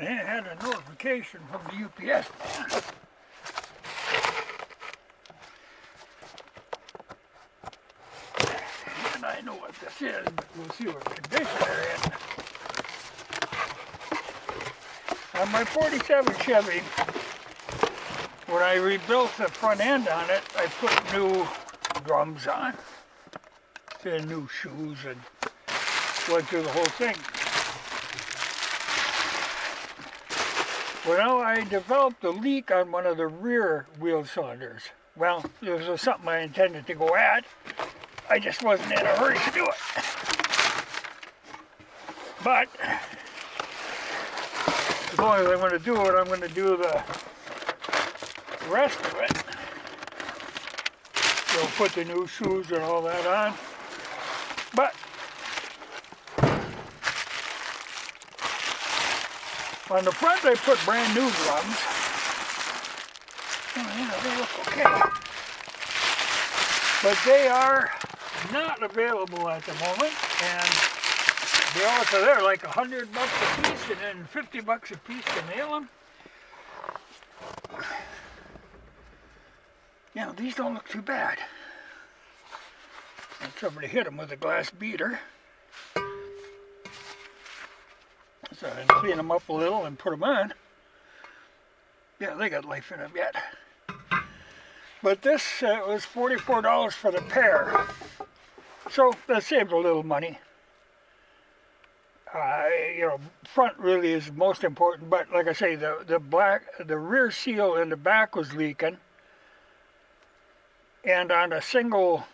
I had a notification from the UPS man. And I know what this is, but we'll see what condition they're in. On my 47 Chevy, when I rebuilt the front end on it, I put new drums on, and new shoes, and went through the whole thing. Well, now I developed a leak on one of the rear wheel cylinders. Well, this was something I intended to go at. I just wasn't in a hurry to do it. But as long as I'm going to do it, I'm going to do the rest of it. So put the new shoes and all that on. But on the front I put brand new drums. Oh yeah, they look okay. But they are not available at the moment, and they also, they're like $100 a piece and then $50 a piece to nail them. Yeah, these don't look too bad. And somebody hit them with a glass beater. So I clean them up a little and put them on. Yeah, they got life in them yet. But this was $44 for the pair. So that saved a little money. You know, front really is most important, but like I say, the rear seal in the back was leaking. And on a single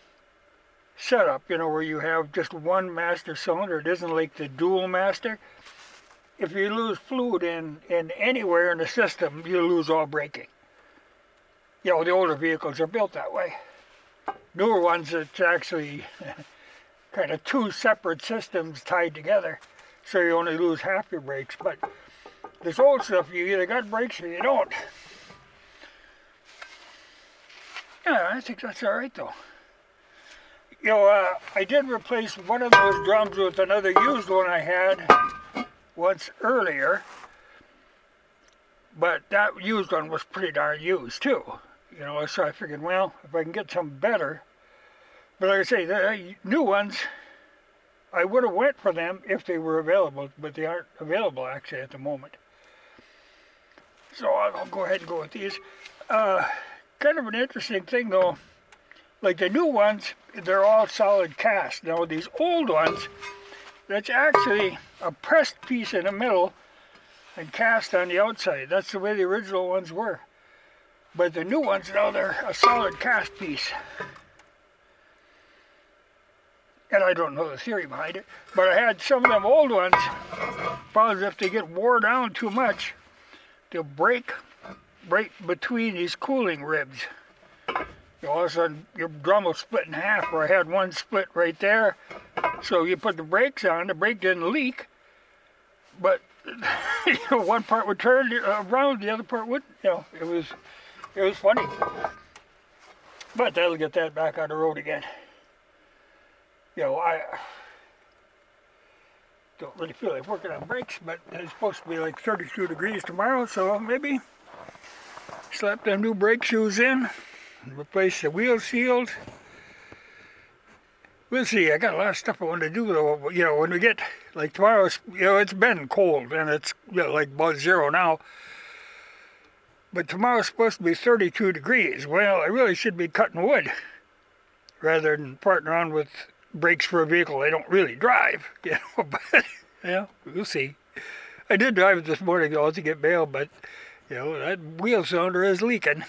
setup, you know, where you have just one master cylinder, it isn't like the dual master. If you lose fluid in anywhere in the system, you lose all braking. You know, the older vehicles are built that way. Newer ones, it's actually kind of two separate systems tied together, so you only lose half your brakes. But this old stuff, you either got brakes or you don't. Yeah, I think that's all right though. You know, I did replace one of those drums with another used one I had once earlier, but that used one was pretty darn used too. You know, so I figured, well, if I can get some better. But like I say, the new ones, I would have went for them if they were available, but they aren't available actually at the moment. So I'll go ahead and go with these. Kind of an interesting thing though, like the new ones, they're all solid cast. Now these old ones, that's actually a pressed piece in the middle and cast on the outside. That's the way the original ones were. But the new ones now, they're a solid cast piece. And I don't know the theory behind it, but I had some of them old ones, probably if they get wore down too much, they'll break right between these cooling ribs. You know, all of a sudden your drum will split in half, where I had one split right there. So you put the brakes on, the brake didn't leak, but you know, one part would turn around, the other part wouldn't. You know, it was funny. But that'll get that back on the road again. You know, I don't really feel like working on brakes, but it's supposed to be like 32 degrees tomorrow, so maybe slap them new brake shoes in, replace the wheel seals. We'll see. I got a lot of stuff I want to do though. You know, when we get, like tomorrow's, you know, it's been cold and it's, you know, like about 0 now. But tomorrow's supposed to be 32 degrees. Well, I really should be cutting wood rather than partnering around with brakes for a vehicle I don't really drive. You know, but yeah, we'll see. I did drive it this morning though to get mail, but you know, that wheel cylinder is leaking.